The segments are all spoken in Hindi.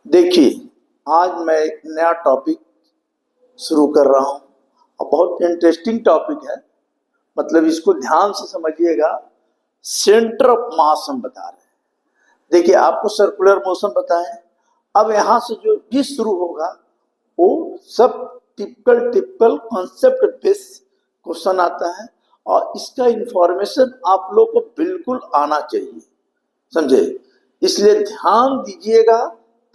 देखिए, आज मैं एक नया टॉपिक शुरू कर रहा हूँ और बहुत इंटरेस्टिंग टॉपिक है। मतलब इसको ध्यान से समझिएगा। सेंटर ऑफ मास हम बता रहे हैं। देखिए, आपको सर्कुलर मोशन बताएं। अब यहाँ से जो भी शुरू होगा वो सब टिपिकल कॉन्सेप्ट बेस क्वेश्चन आता है और इसका इंफॉर्मेशन आप लोग को बिल्कुल आना चाहिए, समझे। इसलिए ध्यान दीजिएगा,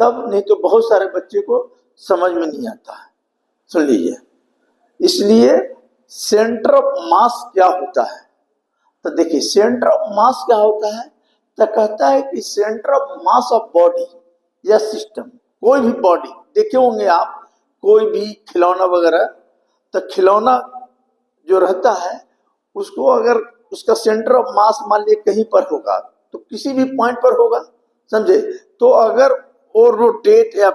तब नहीं तो बहुत सारे बच्चे को समझ में नहीं आता है। सुन लीजिए, इसलिए सेंटर ऑफ मास क्या होता है। तो देखिए, सेंटर ऑफ मास क्या होता है। तो कहता है कि centre of mass of body या सिस्टम, कोई भी बॉडी देखे होंगे आप, कोई भी खिलौना वगैरह, तो खिलौना जो रहता है उसको अगर उसका सेंटर ऑफ मास मान लीजिए कहीं पर होगा तो किसी भी पॉइंट पर होगा, समझे। तो अगर वो रोटेट या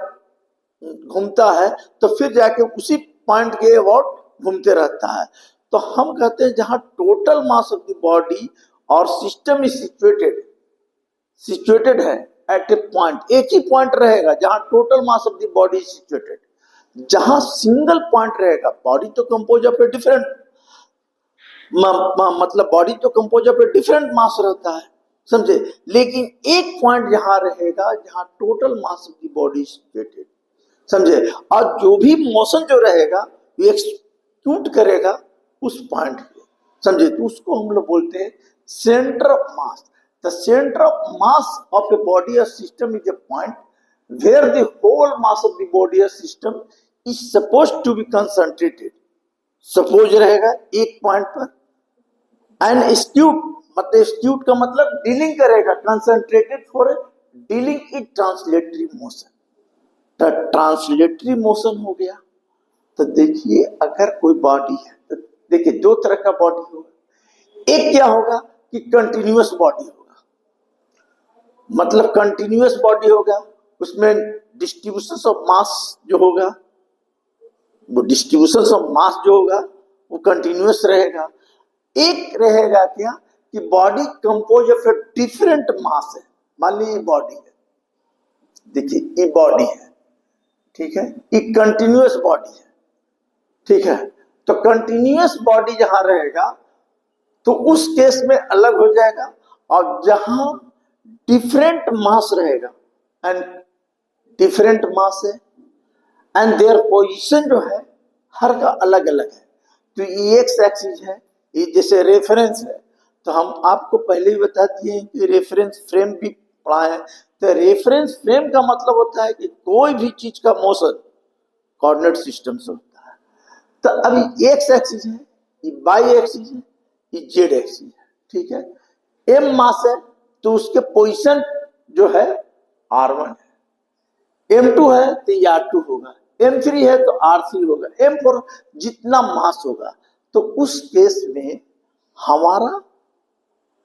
घूमता है तो फिर जाके उसी पॉइंट के अबाउट घूमते रहता है। तो हम कहते हैं जहां total mass of the body or system is situated है एट ए पॉइंट, एक ही पॉइंट रहेगा जहां total mass of the body is situated. जहां सिंगल पॉइंट रहेगा, बॉडी तो कंपोज ऑफ ए डिफरेंट मतलब बॉडी तो compose of a different mass रहता है, समझे। लेकिन एक पॉइंट जहां रहेगा जहां total mass of the body situated, समझे। और जो भी मोशन जो रहेगा वो एक्सक्यूट करेगा उस पॉइंट पे, समझे। तो उसको हम लोग बोलते हैं centre of mass. The centre of mass of a body or system is a point where the whole mass of the body or system is supposed to be concentrated. Suppose रहेगा एक पॉइंट पर, एंड एक्सक्यूट मतलब एक्सक्यूट का मतलब डीलिंग करेगा, concentrated for dealing it translatory motion. तो ट्रांसलेटरी मोशन हो गया। तो देखिए, अगर कोई बॉडी है तो देखिए दो तरह का बॉडी होगा। एक क्या होगा कि कंटिन्यूअस बॉडी होगा, मतलब कंटिन्यूअस बॉडी होगा, उसमें डिस्ट्रीब्यूशन ऑफ मास जो होगा, वो डिस्ट्रीब्यूशन ऑफ मास जो होगा वो कंटिन्यूअस रहेगा। एक रहेगा क्या कि body compose of a different mass है। मान लीजिए बॉडी है, देखिए ये बॉडी है, ठीक है, ये कंटिन्यूअस बॉडी है, ठीक है। तो कंटिन्यूअस बॉडी जहां रहेगा तो उस केस में अलग हो जाएगा, और जहां डिफरेंट मास रहेगा एंड डिफरेंट मास है एंड देयर पोजीशन जो है हर का अलग अलग है। तो ये एक्स एक्सिस है, ये जैसे रेफरेंस है। तो हम आपको पहले ही बता दिए कि रेफरेंस फ्रेम भी पढ़ा है। तो रेफरेंस फ्रेम का मतलब होता है कि कोई भी चीज का मोशन कोऑर्डिनेट सिस्टम से होता है। तो अभी एक्स एक्सिस है, ये वाई एक्सिस है, ये जेड एक्सिस है, ठीक है। एम मास है तो उसके पोजीशन जो है r1 है, m2 है तो ये r2 होगा, m3 है तो r3 होगा, m4 जितना मास होगा। तो उस केस में हमारा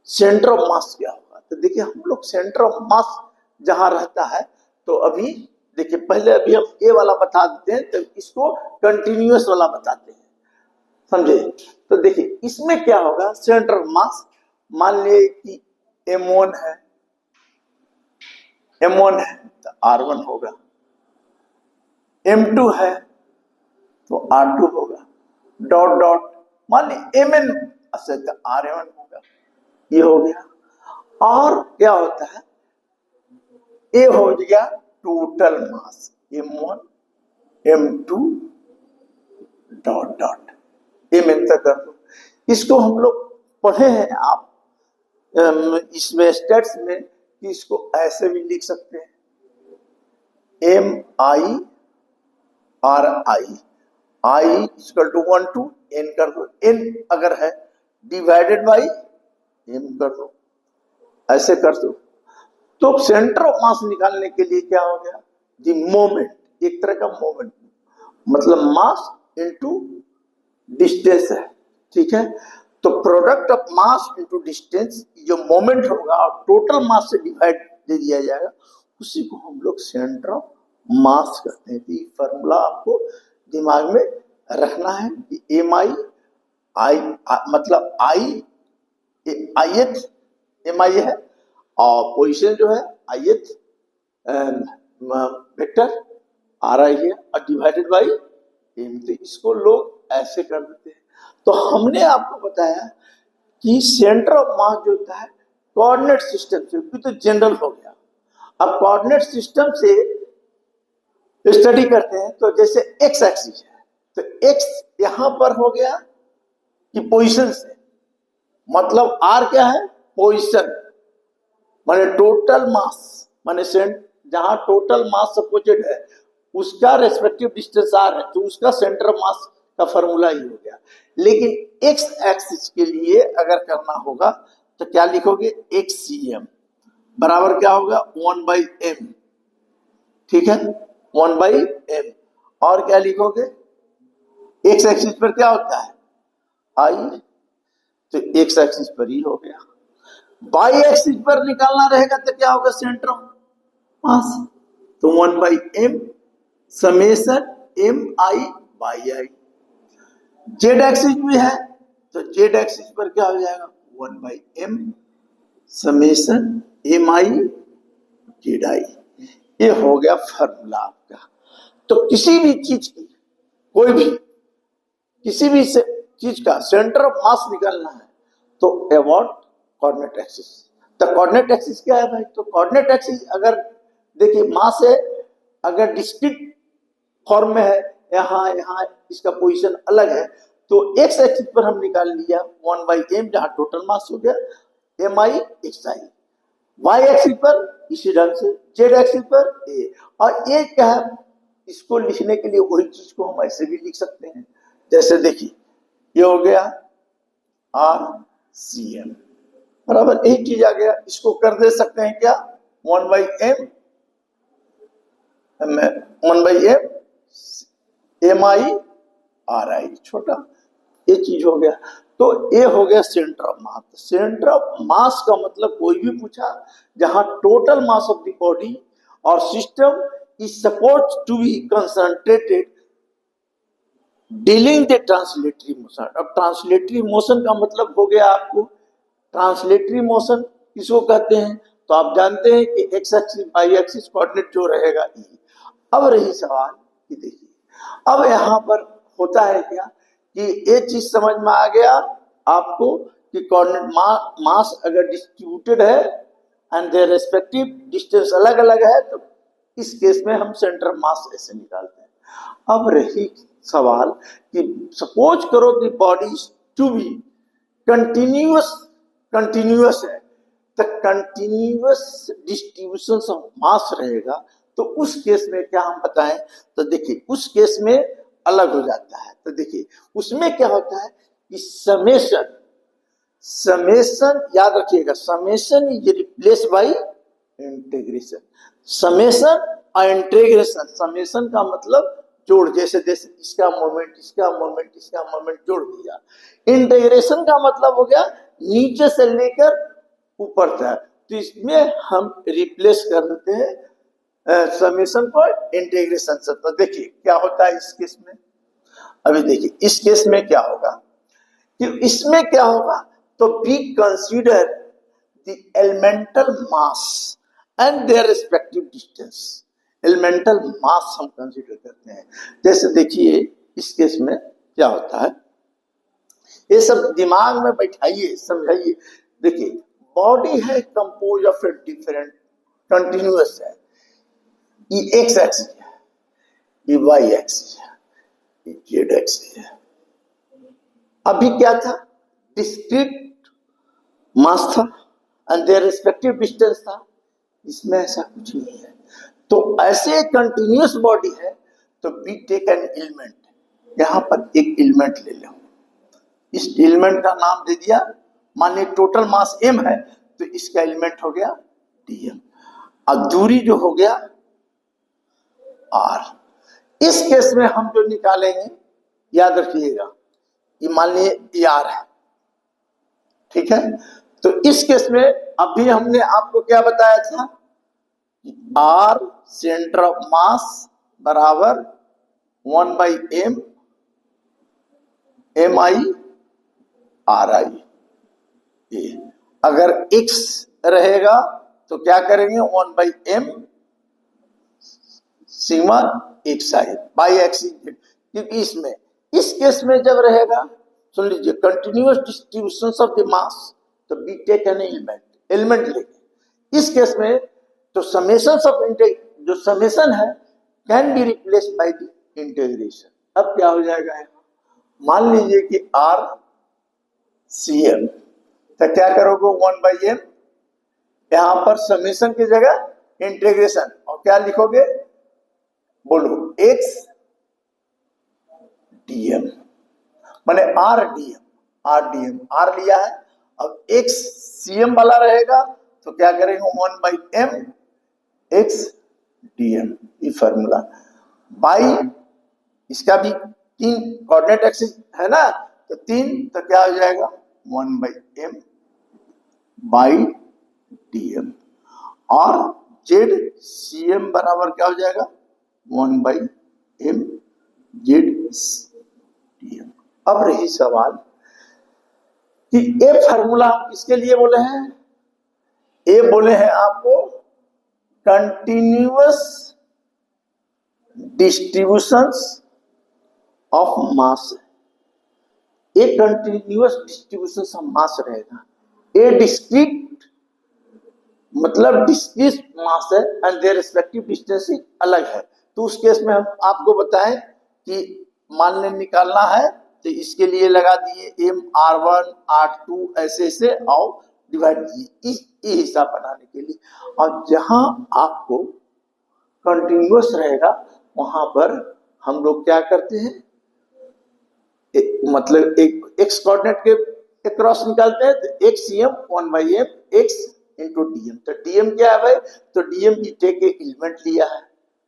सेंटर ऑफ मास क्या होगा। तो देखिए, हम लोग सेंटर ऑफ मास जहां रहता है, तो अभी देखिए पहले अभी हम ए वाला बता देते हैं, तो इसको कंटिन्यूअस वाला बताते हैं, समझे। तो देखिए इसमें क्या होगा, सेंटर ऑफ मास मान लीजिए कि m1 है, m1 है तो r1 होगा, m2 है तो r2 होगा, डॉट डॉट मान लीजिए mn तो r1 होगा, ये हो गया। और क्या होता है, ए हो गया total mass m1 m2 dot dot mn तक कर दो। इसको हम लोग पढ़े हैं आप इसमें स्टेट्स में कि इसको ऐसे भी लिख सकते हैं, mi r i equal to 1 to n कर दो, n अगर है डिवाइडेड बाई m कर दो, ऐसे कर दो। तो सेंटर ऑफ मास निकालने के लिए क्या हो गया, दी मोमेंट, एक तरह का मोमेंट, मतलब मास इनटू डिस्टेंस है, ठीक है। तो product of mass into distance जो मोमेंट होगा और टोटल मास से डिवाइड दे दिया जाएगा, उसी को हम लोग सेंटर ऑफ मास कहते हैं। ये फॉर्मूला आपको दिमाग में रखना है कि एम आई मतलब आई एम आई है और पोजीशन जो है ith वेक्टर आर आई है और डिवाइडेड बाई एम। तो इसको लोग ऐसे कर देते हैं। तो हमने आपको बताया कि सेंटर ऑफ मास जो होता है कोऑर्डिनेट सिस्टम से, तो जनरल हो गया। अब कोऑर्डिनेट सिस्टम से स्टडी करते हैं तो जैसे एक्स एक्सिस है, तो एक्स यहां पर हो गया कि पोजीशन से, मतलब आर क्या है, पोजीशन, माने टोटल मास, माने जहां टोटल मास सपोर्टेड है उसका रेस्पेक्टिव डिस्टेंस आर है, तो उसका सेंटर ऑफ मास का फॉर्मूला ही हो गया। लेकिन एक्स एक्सिस के लिए अगर करना होगा तो क्या लिखोगे, एक्स सी एम बराबर क्या होगा, 1/m, ठीक है, 1/m। और क्या लिखोगे, एक्स एक्सिस पर क्या होता है, आई, तो एक्स एक्सिस पर ही हो गया। बाई एक्सिस पर निकालना रहेगा तो क्या होगा, सेंटर ऑफ मास, तो 1/m summation m i by i. Z axis भी है तो जेड एक्सिस पर क्या हो जाएगा, 1/m summation m i z i. ये हो गया फॉर्मूला आपका। तो किसी भी चीज की, कोई भी किसी भी चीज का सेंटर ऑफ मास निकालना है तो अबाउट कोऑर्डिनेट एक्सिस। तो कोऑर्डिनेट एक्सिस क्या है भाई, तो कोऑर्डिनेट एक्सिस अगर देखिए मास है, अगर डिस्क्रीट फॉर्म में है, यहाँ यहाँ इसका पोजीशन अलग है, तो एक्स एक्सिस पर हम निकाल लिया 1/m जहां टोटल मास हो गया एम आई एक्स आई। वाई एक्सिस पर इसी ढंग से, जेड एक्सिस पर ए। और ए क्या है, इसको लिखने के लिए वही चीज को हम ऐसे भी लिख सकते हैं, जैसे देखिए ये हो गया आर सी एम बराबर, यही चीज आ गया। इसको कर दे सकते हैं क्या, 1/m 1/m m i r आई, छोटा ये चीज हो गया। तो ये हो गया centre of mass. Centre of mass का मतलब कोई भी पूछा जहां total mass of the body or system is suppose to be concentrated dealing the translatory motion. अब ट्रांसलेटरी मोशन का मतलब हो गया आपको, ट्रांसलेटरी मोशन किसको कहते हैं, तो आप जानते हैं कि x axis y axis coordinate जो रहेगा ई। अब रही सवाल कि देखिए अब यहां पर होता है क्या कि ये चीज समझ में आ गया आपको कि कोऑर्डिनेट मास अगर डिस्ट्रीब्यूटेड है एंड देयर रेस्पेक्टिव डिस्टेंस अलग अलग है, तो इस केस में हम सेंटर मास ऐसे निकालते हैं। अब रही सवाल कि सपोज करो कि बॉडी टू बी कंटिन्यूअस है, तो कंटिन्यूअस डिस्ट्रीब्यूशन ऑफ मास रहेगा, तो उस केस में क्या हम बताएं, तो देखिए उस केस में अलग हो जाता है। तो देखिए उसमें क्या होता है कि समेशन याद रखिएगा, summation is replace by integration. Summation और इंटीग्रेशन, समेशन का मतलब जोड़, जैसे जैसे इसका मोमेंट इसका मोमेंट इसका मोमेंट जोड़ दिया। इंटीग्रेशन का मतलब हो गया नीचे से लेकर ऊपर तक, तो इसमें हम रिप्लेस कर देते हैं समेशन को इंटीग्रेशन से। तो देखिए क्या होता है इस केस में, अभी देखिए इस केस में क्या होगा कि इसमें क्या होगा, तो be consider the elemental mass and their respective distance. Elemental mass हम कंसीडर करते हैं। जैसे देखिए इस केस में क्या होता है, ये सब दिमाग में बैठाइए, समझाइए। देखिए बॉडी है compose of a different, continuous है, ये एक्स एक्सिस है, ये वाई एक्सिस है, ये जेड एक्सिस है। अभी क्या था, डिस्क्रीट मास था एंड देयर रिस्पेक्टिव डिस्टेंस था, इसमें ऐसा कुछ नहीं है। तो ऐसे कंटिन्यूअस बॉडी है तो बी टेक एन एलिमेंट, यहां पर एक एलिमेंट ले लो, इस एलिमेंट का नाम दे दिया, मान ली टोटल मास m है तो इसका एलिमेंट हो गया dm, और दूरी जो हो गया r। इस केस में हम जो निकालेंगे याद रखिएगा, ये मान लीजिए r है, ठीक है। तो इस केस में अभी हमने आपको क्या बताया था, r सेंटर ऑफ मास बराबर 1/m mi ri। अगर x रहेगा तो क्या करेंगे, 1/m सिग्मा एक साइड बाई एक्सिस जेड, क्योंकि इसमें इस केस में जब रहेगा, सुन लीजिए, continuous distribution of the mass, तो बी टेक एन एलिमेंट लेंगे। इस केस में तो समेशन ऑफ जो समेशन है can be replace by the integration. अब क्या हो जाएगा, मान लीजिए कि आर सी एम, तो क्या करोगे 1/m, यहां पर समेशन की जगह इंटीग्रेशन, और क्या लिखोगे, बोलो x dm, माने आर डीएम, आर लिया है, अब x cm वाला रहेगा तो क्या करेंगे 1/m x dm, ये फॉर्मूला बाई, इसका भी 3 कोऑर्डिनेट एक्सिस है ना, तो 3, तो क्या हो जाएगा 1/m बाई dm, और जेड cm बराबर क्या हो जाएगा 1/m जेड dm। अब रही सवाल कि ए फार्मूला हम किसके लिए बोले हैं, ए बोले हैं आपको continuous distributions of mass, A continuous distribution of mass रहेगा, ए डिस्क्रीट मतलब डिस्क्रीट मास है एंड देयर रिस्पेक्टिव डिस्टेंस अलग है। तो उस केस में हम आपको बताएं कि मान लें निकालना है तो इसके लिए लगा दिए m r1 r2 ऐसे ऐसे और डिवाइड किए ये हिसाब बनाने के लिए, और जहां आपको कंटिन्यूअस रहेगा वहां पर हम लोग क्या करते हैं, मतलब एक एक्स कोऑर्डिनेट के क्रॉस निकालते हैं, तो x cm 1/m x into DM, तो डीएम क्या है भाई, तो डीएम की टेक एक एलिमेंट लिया है,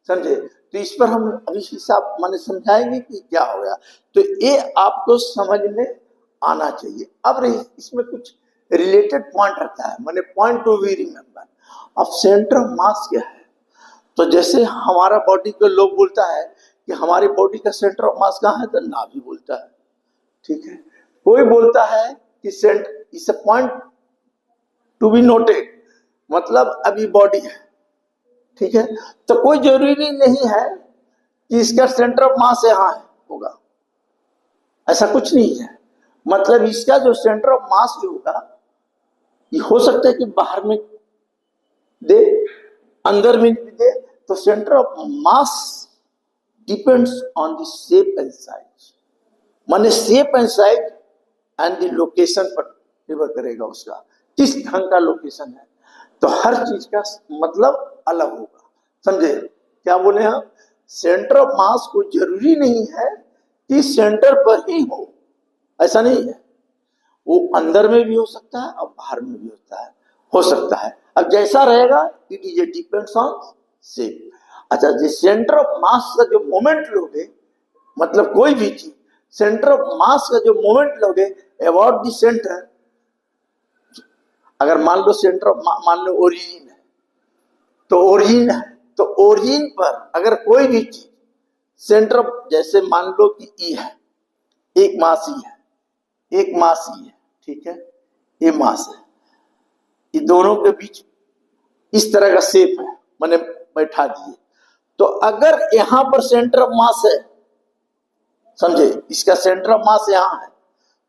समझे। तो इस पर हम अभी हिसाब माने समझाएंगे कि क्या हो गया, तो ये आपको समझ में आना चाहिए। अब इसमें कुछ रिलेटेड पॉइंट रहता है, माने पॉइंट टू बी रिमेंबर। अब सेंटर ऑफ मास क्या है, तो जैसे हमारा बॉडी को लोग बोलता है कि हमारी बॉडी का सेंटर ऑफ मास कहाँ है, तो नाभि बोलता है, ठीक है। कोई बोलता है कि सेंटर इस पॉइंट टू बी नोटेड, मतलब अभी बॉडी है, ठीक है, तो कोई जरूरी नहीं है कि इसका सेंटर ऑफ मास यहाँ होगा, ऐसा कुछ नहीं है। मतलब इसका जो सेंटर ऑफ मास जो होगा ये हो सकता है कि बाहर में दे, अंदर में भी दे, तो centre of mass depends on the shape and size, माने shape and size and the location पर निर्भर करेगा, उसका किस ढंग का लोकेशन है, तो हर चीज का मतलब अलग होगा, समझे। क्या बोले हम, सेंटर ऑफ मास को जरूरी नहीं है कि सेंटर पर ही हो, ऐसा नहीं है, वो अंदर में भी हो सकता है और बाहर में भी हो सकता है। अब जैसा रहेगा it is a depends on shape. अच्छा, जिस सेंटर ऑफ मास का जो मोमेंट लोगे, मतलब कोई भी चीज सेंटर ऑफ मास का जो मोमेंट लोगे अबाउट द सेंटर, अगर मान लो सेंटर ऑफ मान लो ओरिजिन है, तो ओरिजिन है, तो ओरिजिन पर अगर कोई भी चीज सेंटर ऑफ, जैसे मान लो कि ई है, एक मास ई है, एक मास ई है, ठीक है, ये मास है, ये दोनों के बीच इस तरह का शेप है, मैंने बैठा दिए, तो अगर यहां पर सेंटर ऑफ मास है, समझे, इसका सेंटर ऑफ मास यहां है,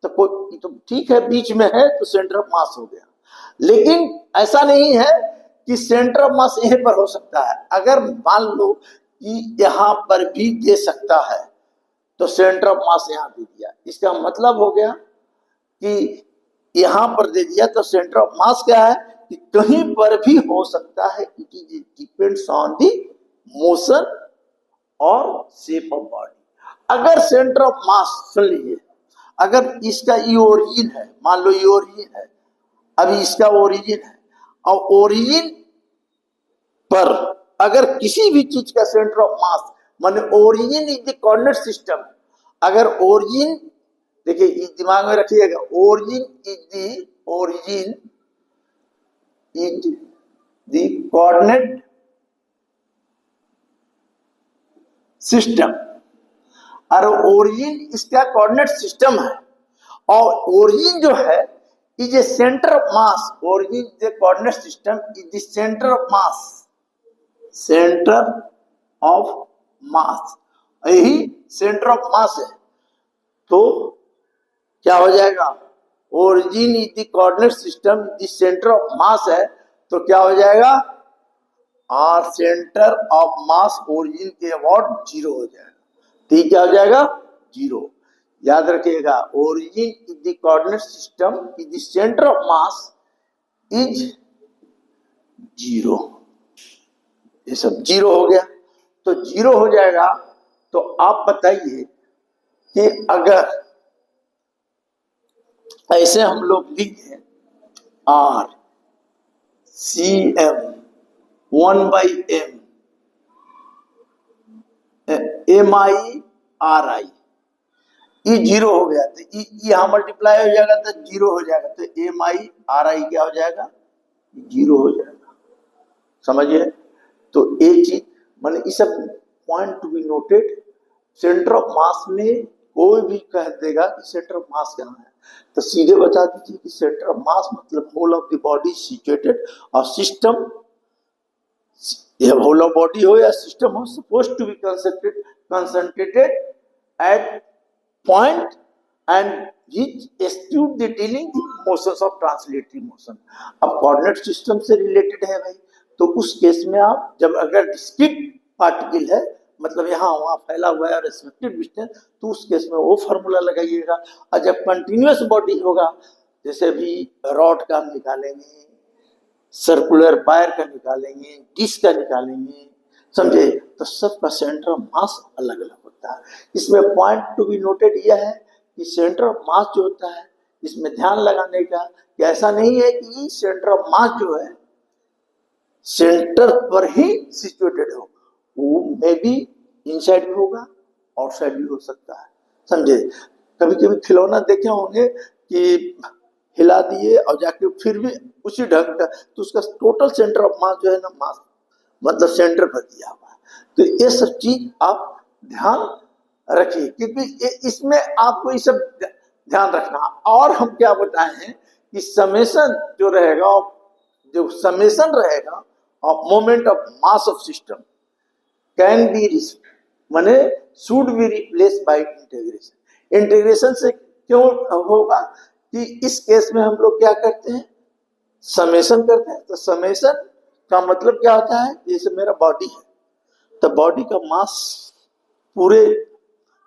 तो कोई तो ठीक है, बीच में है तो सेंटर ऑफ मास हो गया। लेकिन ऐसा नहीं है कि सेंटर ऑफ मास यहीं पर हो सकता है, अगर मान लो कि यहां पर भी दे सकता है तो सेंटर ऑफ मास यहां दे दिया, इसका मतलब हो गया कि यहां पर दे दिया तो सेंटर ऑफ मास क्या है कि कहीं पर भी हो सकता है, it is depends on the motion और शेप ऑफ बॉडी। अगर सेंटर ऑफ मास, सुन लीजिए, अगर इसका ये ओरिजिन है, मान लो ये ओरिजिन है, अभी इसका ओरिजिन है, और ओरिजिन पर अगर किसी भी चीज का सेंटर ऑफ मास, माने origin is the coordinate system, अगर ओरिजिन, देखिए इस दिमाग में रखिएगा, origin is the coordinate system, और ओरिजिन इसका कोऑर्डिनेट सिस्टम है, और ओरिजिन जो है is a centre of mass, origin the coordinate system is the centre of mass, centre of मास, यही सेंटर ऑफ मास है। तो क्या हो जाएगा, origin is the coordinate system, the centre of मास है, तो क्या हो जाएगा, r centre of mass origin के अबाउट 0 हो जाएगा। ठीक, क्या हो जाएगा, 0। याद रखिएगा, origin is the coordinate system, is the centre of mass is 0। ये सब 0 हो गया, तो 0 हो जाएगा। तो आप बताइए कि अगर ऐसे हम लोग लिख दें r c m 1/m m i r i, ये 0 हो गया तो यहाँ मल्टीप्लाई हो जाएगा तो 0 हो जाएगा, तो एम आई आर आई क्या हो जाएगा, 0 हो जाएगा। समझिए, तो एक चीज माने ये सब point to be noted. Centre of मास में कोई भी कह देगा कि सेंटर ऑफ मास कहाँ है, तो सीधे बता दीजिए कि सेंटर ऑफ मास मतलब whole of the body situated, और सिस्टम, ये होल ऑफ बॉडी हो या सिस्टम हो, suppose to be concentrated at point and which eschewed the dealing with motions of translatory motion। अब कोऑर्डिनेट सिस्टम से रिलेटेड है भाई, तो उस केस में आप जब अगर डिस्क्रीट पार्टिकल है, मतलब यहाँ वहां फैला हुआ है रेस्पेक्टिव डिस्टेंस, तो उस केस में वो फॉर्मूला लगाइएगा। और जब कंटिन्यूअस बॉडी होगा, जैसे भी रॉड का निकालेंगे, सर्कुलर वायर का निकालेंगे, डिस्क का निकालेंगे, समझे, तो सबका सेंटर ऑफ मास अलग अलग होता है। इसमें पॉइंट टू बी नोटेड यह है कि सेंटर ऑफ मास जो होता है, इसमें ध्यान लगाने का कि ऐसा नहीं है कि सेंटर ऑफ मास जो है सेंटर पर ही सिचुएटेड हो, वो मे बी इनसाइड भी होगा, आउटसाइड भी हो सकता है। समझे, कभी कभी खिलौना देखे होंगे कि हिला दिए और जाके फिर भी उसी ढंग का, तो उसका टोटल सेंटर ऑफ मास जो है ना, मास मतलब सेंटर पर दिया हुआ है। तो ये सब चीज आप ध्यान रखिए, क्योंकि इसमें आपको ये सब ध्यान रखना। और हम क्या बताए हैं कि समेशन जो रहेगा, जो समेशन रहेगा of moment of mass of system can be माने should be replace by integration. Integration से क्यों होगा कि इस केस में हम लोग क्या करते हैं, समेशन करते हैं। तो समेशन का मतलब क्या होता है, जैसे मेरा बॉडी है, तो बॉडी का मास पूरे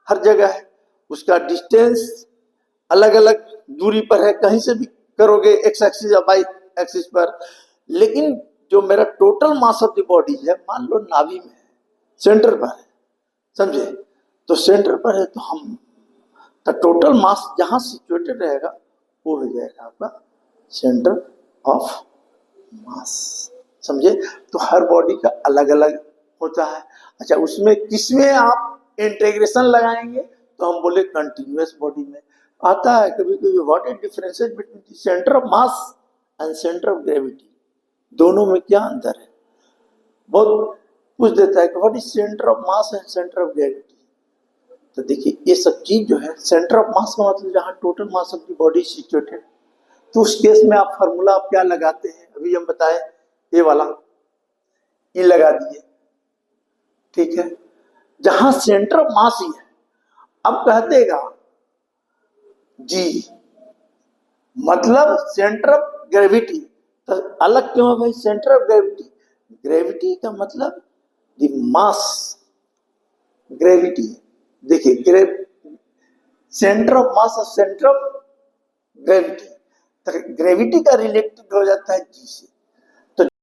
हर जगह है, उसका डिस्टेंस अलग अलग दूरी पर है, कहीं से भी करोगे, एक्स एक्सिस या वाई एक्सिस पर। लेकिन जो मेरा total mass of the body है, मान लो नाभि में है, सेंटर पर है, समझे, तो सेंटर पर है, तो हम तो टोटल मास जहां सिचुएटेड रहेगा वो हो जाएगा आपका सेंटर ऑफ मास। समझे, तो हर बॉडी का अलग अलग होता है। अच्छा, उसमें किसमें आप इंटीग्रेशन लगाएंगे, तो हम बोले कंटिन्यूअस बॉडी में आता है। कभी कभी what is differences between centre of mass and centre of gravity, दोनों में क्या अंतर है, बहुत पूछ देता है कि what is centre of mass and centre of gravity. तो देखिए, ये सब चीज जो है, सेंटर ऑफ मास का मतलब जहां total mass of the body situated, तो उस केस में आप फॉर्मूला आप क्या लगाते हैं, अभी हम बताए ये वाला, ये लगा दिए, ठीक है। जहां सेंटर ऑफ मास ही है, अब कह देगा जी मतलब सेंटर ऑफ ग्रेविटी, तो अलग क्यों है भाई सेंटर ऑफ ग्रेविटी, ग्रेविटी का मतलब द मास, ग्रेविटी, देखिए सेंटर ऑफ मास और सेंटर ऑफ ग्रेविटी, तो ग्रेविटी का रिलेटेड हो जाता है जी से।